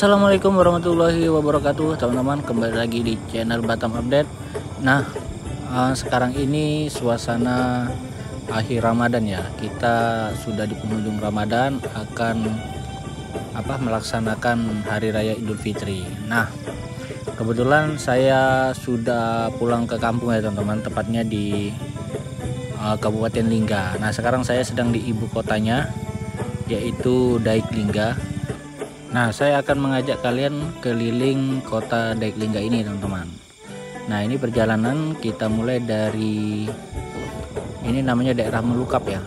Assalamualaikum warahmatullahi wabarakatuh, teman-teman. Kembali lagi di channel Batam Update. Nah, sekarang ini suasana akhir Ramadan ya. Kita sudah di penghujung Ramadan, akan melaksanakan Hari Raya Idul Fitri. Nah, kebetulan saya sudah pulang ke kampung ya teman-teman, tepatnya di Kabupaten Lingga. Nah, sekarang saya sedang di ibu kotanya, yaitu Daik Lingga. Nah, saya akan mengajak kalian keliling kota Daik Lingga ini teman-teman. Nah, ini perjalanan kita mulai dari ini namanya daerah Melukap ya.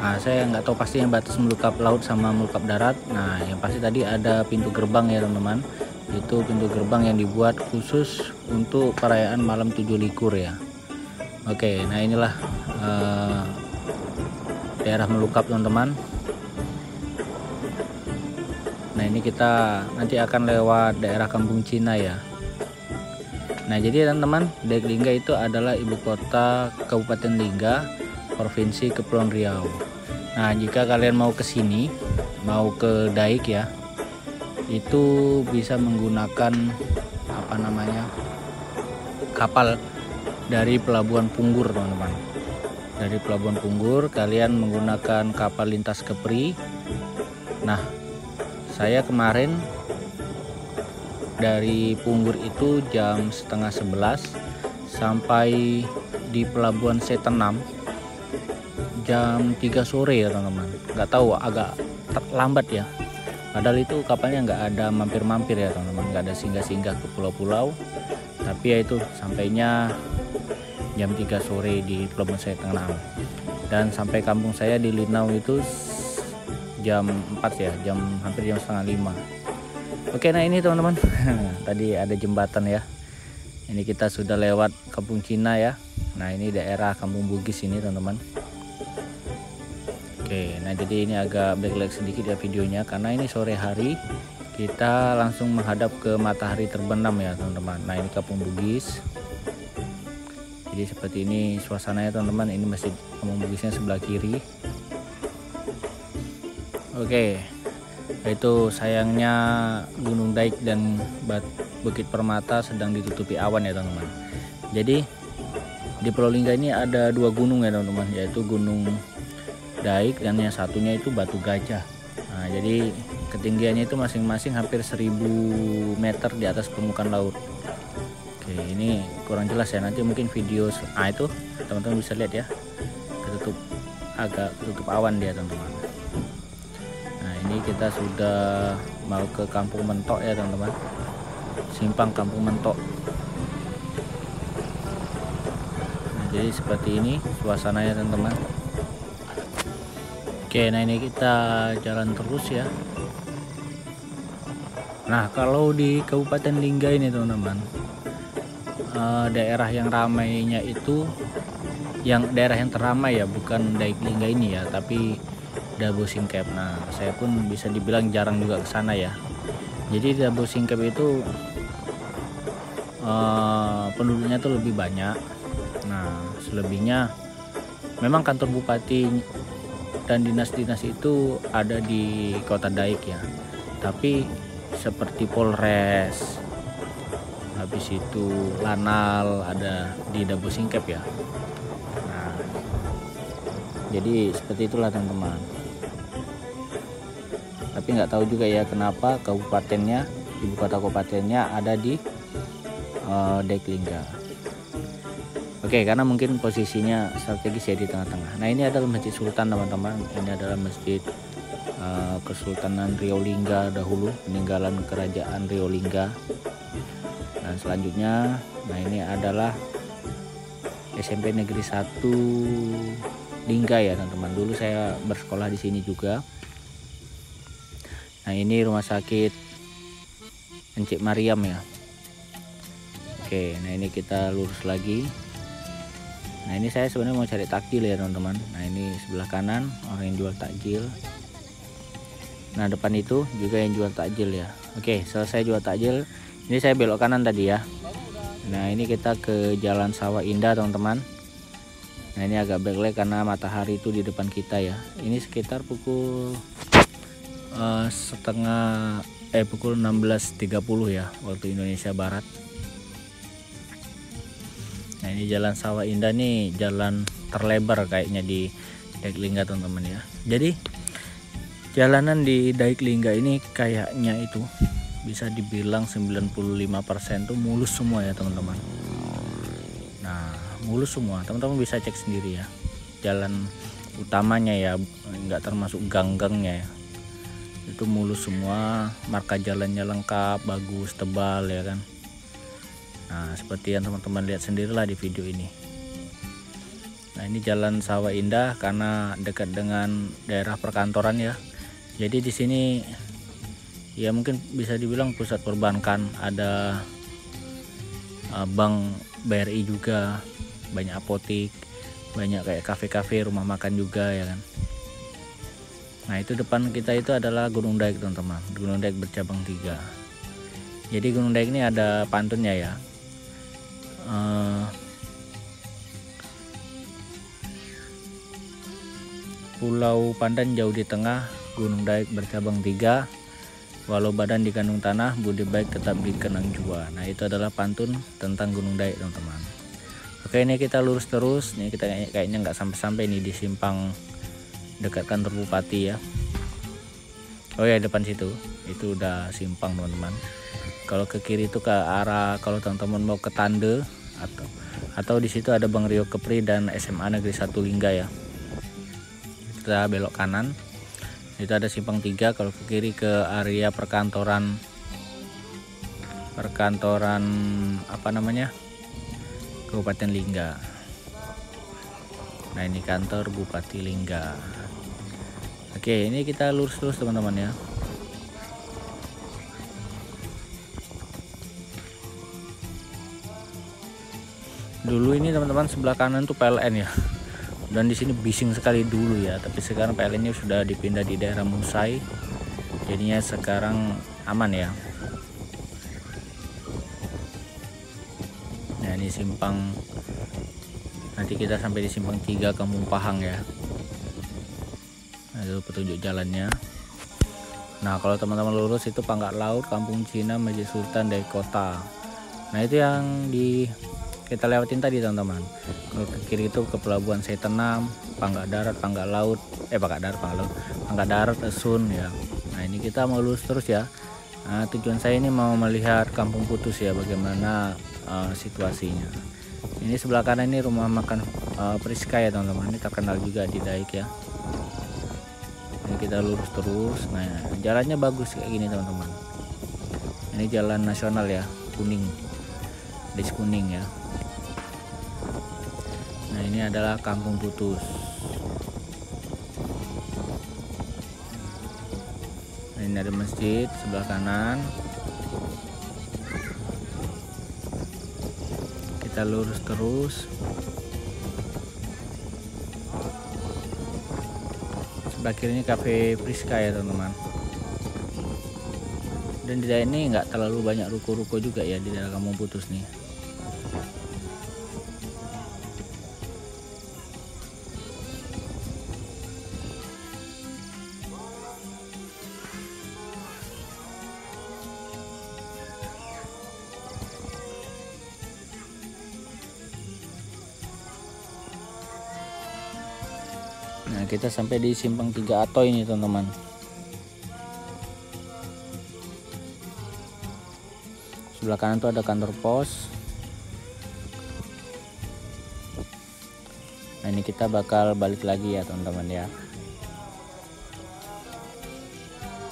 Nah, saya nggak tahu pasti yang batas Melukap laut sama Melukap darat. Nah, yang pasti tadi ada pintu gerbang ya teman-teman. Itu pintu gerbang yang dibuat khusus untuk perayaan malam 7 likur ya. Oke, nah inilah daerah Melukap teman-teman. Nah, ini kita nanti akan lewat daerah Kampung Cina ya. Nah, jadi teman-teman, Daik Lingga itu adalah ibu kota Kabupaten Lingga, Provinsi Kepulauan Riau. Nah, jika kalian mau ke sini, mau ke Daik ya, itu bisa menggunakan kapal dari Pelabuhan Punggur teman-teman. Dari Pelabuhan Punggur kalian menggunakan kapal lintas Kepri. Nah, saya kemarin dari Punggur itu jam setengah 11 sampai di Pelabuhan Setenam jam 3 sore ya teman-teman. Nggak tahu, agak terlambat ya. Padahal itu kapalnya nggak ada mampir-mampir ya teman-teman, nggak ada singgah-singgah ke pulau-pulau. Tapi ya itu sampainya jam 3 sore di Pelabuhan Setenam. Dan sampai kampung saya di Linau itu jam 4 ya, hampir jam setengah 5. Oke, nah ini teman-teman tadi ada jembatan ya. Ini kita sudah lewat Kampung Cina ya. Nah, ini daerah Kampung Bugis ini teman-teman. Oke, nah jadi ini agak backlight sedikit ya videonya, karena ini sore hari, kita langsung menghadap ke matahari terbenam ya teman-teman. Nah, ini Kampung Bugis. Jadi seperti ini suasananya teman-teman. Ini masjid Kampung Bugisnya sebelah kiri. Oke, itu sayangnya Gunung Daik dan Bukit Permata sedang ditutupi awan ya teman-teman. Jadi di Pulau Lingga ini ada dua gunung ya teman-teman, yaitu Gunung Daik dan yang satunya itu Batu Gajah. Nah, jadi ketinggiannya itu masing-masing hampir 1000 meter di atas permukaan laut. Oke, ini kurang jelas ya, nanti mungkin video itu teman-teman bisa lihat ya, agak ketutup awan dia teman-teman. Ini kita sudah mau ke Kampung Mentok ya teman-teman, simpang Kampung Mentok. Nah, jadi seperti ini suasananya teman-teman. Oke, nah ini kita jalan terus ya. Nah, kalau di Kabupaten Lingga ini teman-teman, daerah yang ramainya itu, daerah yang teramai ya, bukan Daik Lingga ini ya, tapi Dabo Singkep. Nah, saya pun bisa dibilang jarang juga ke sana ya. Jadi Dabo Singkep itu penduduknya tuh lebih banyak. Nah, selebihnya memang kantor bupati dan dinas-dinas itu ada di kota Daik ya. Tapi seperti Polres, habis itu Lanal ada di Dabo Singkep ya. Nah, jadi seperti itulah teman-teman. Tapi nggak tahu juga ya kenapa kabupatennya, ibu kota kabupatennya ada di Daik Lingga. Oke, karena mungkin posisinya strategis ya di tengah-tengah. Nah, ini adalah Masjid Sultan teman-teman. Ini adalah Masjid Kesultanan Riau Lingga dahulu, peninggalan Kerajaan Riau Lingga. Dan selanjutnya, nah ini adalah SMP Negeri 1 Lingga ya teman-teman. Dulu saya bersekolah di sini juga. Nah, ini rumah sakit Encik Mariam ya. Oke, nah ini kita lurus lagi. Nah, ini saya sebenarnya mau cari takjil ya teman-teman. Nah, ini sebelah kanan orang yang jual takjil. Nah, depan itu juga yang jual takjil ya. Oke, selesai jual takjil, ini saya belok kanan tadi ya. Nah, ini kita ke Jalan Sawah Indah teman-teman. Nah, ini agak backlight karena matahari itu di depan kita ya. Ini sekitar pukul pukul 16.30 ya waktu Indonesia Barat. Nah ini jalan Sawah Indah nih, jalan terlebar kayaknya di Daik Lingga teman-teman ya. Jadi jalanan di Daik Lingga ini kayaknya itu bisa dibilang 95% tuh mulus semua ya teman-teman. Nah mulus semua, teman-teman bisa cek sendiri ya. Jalan utamanya ya, nggak termasuk gang-gangnya ya, itu mulus semua, marka jalannya lengkap, bagus, tebal ya kan. Nah seperti yang teman-teman lihat sendirilah di video ini. Nah ini jalan Sawah Indah karena dekat dengan daerah perkantoran ya, jadi di sini ya mungkin bisa dibilang pusat perbankan, ada bank BRI juga, banyak apotik, banyak kayak kafe-kafe, rumah makan juga ya kan. Nah itu depan kita itu adalah Gunung Daik teman-teman, Gunung Daik bercabang 3. Jadi Gunung Daik ini ada pantunnya ya. Pulau Pandan jauh di tengah, Gunung Daik bercabang 3. Walau badan dikandung tanah, budi baik tetap dikenang jua. Nah itu adalah pantun tentang Gunung Daik teman-teman. Oke ini kita lurus terus, nih kita kayaknya nggak sampai-sampai nih di simpang dekat kantor bupati ya. Oh ya depan situ itu udah simpang teman-teman. Kalau ke kiri itu ke arah, kalau teman-teman mau ke Tande atau di situ ada Bang Rio Kepri dan SMA Negeri 1 Lingga ya. Kita belok kanan itu ada simpang 3. Kalau ke kiri ke area perkantoran apa namanya, Kabupaten Lingga. Nah ini kantor Bupati Lingga. Oke ini kita lurus terus teman-teman ya. Dulu ini teman-teman sebelah kanan tuh PLN ya, dan di sini bising sekali dulu ya, tapi sekarang PLN-nya sudah dipindah di daerah Musai, jadinya sekarang aman ya. Nah ini simpang, nanti kita sampai di simpang 3 Kampung Pahang ya. Nah, itu petunjuk jalannya. Nah kalau teman-teman lurus itu Pangkak Laut, Kampung Cina, Masjid Sultan, Daik Kota. Nah itu yang kita lewatin tadi teman-teman. Kalau ke kiri itu ke Pelabuhan Setenam, Pangkak Darat, Pangkak Laut, Pangkak Darat, Esun ya. Nah ini kita mau lurus terus ya. Nah, tujuan saya ini mau melihat Kampung Putus ya, bagaimana situasinya. Ini sebelah kanan ini rumah makan Priska ya teman-teman, ini terkenal juga di Daik ya. Ini kita lurus terus. Nah jalannya bagus kayak gini teman-teman. Ini jalan nasional ya, kuning, dis kuning ya. Nah ini adalah Kampung Putus. Nah, ini ada masjid sebelah kanan. Kita lurus terus. Sebelah kiri ini Cafe Priska ya teman-teman. Dan di daerah ini nggak terlalu banyak ruko-ruko juga ya di daerah Kampung Putus nih. Nah kita sampai di simpang 3 Atoy ini teman-teman. Sebelah kanan tuh ada kantor pos. Nah ini kita bakal balik lagi ya teman-teman ya,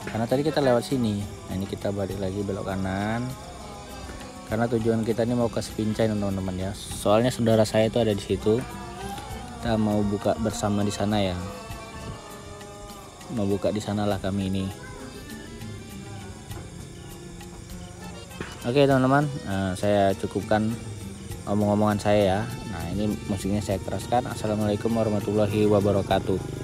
karena tadi kita lewat sini. Nah ini kita balik lagi belok kanan, karena tujuan kita ini mau ke Sepincai teman-teman ya. Soalnya saudara saya itu ada di situ. Kita mau buka bersama di sana ya. Mau buka di sanalah kami ini. Oke teman-teman, saya cukupkan omong-omongan saya ya. Nah ini musiknya saya keraskan. Assalamualaikum warahmatullahi wabarakatuh.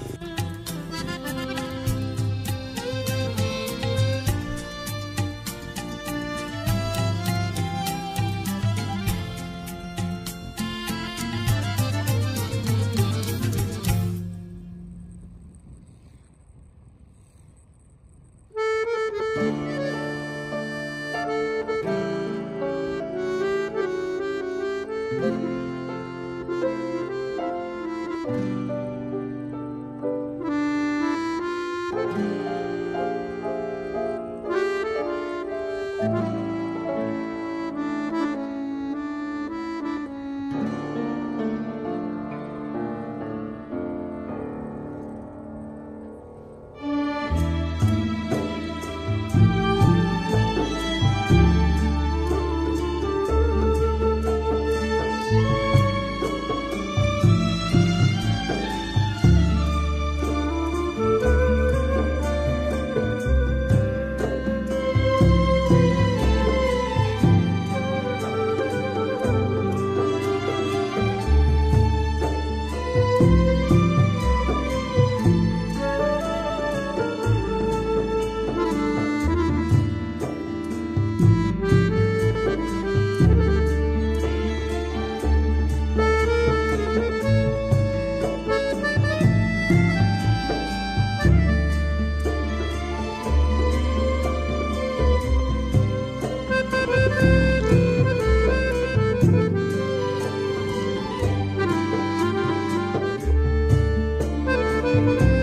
Thank you.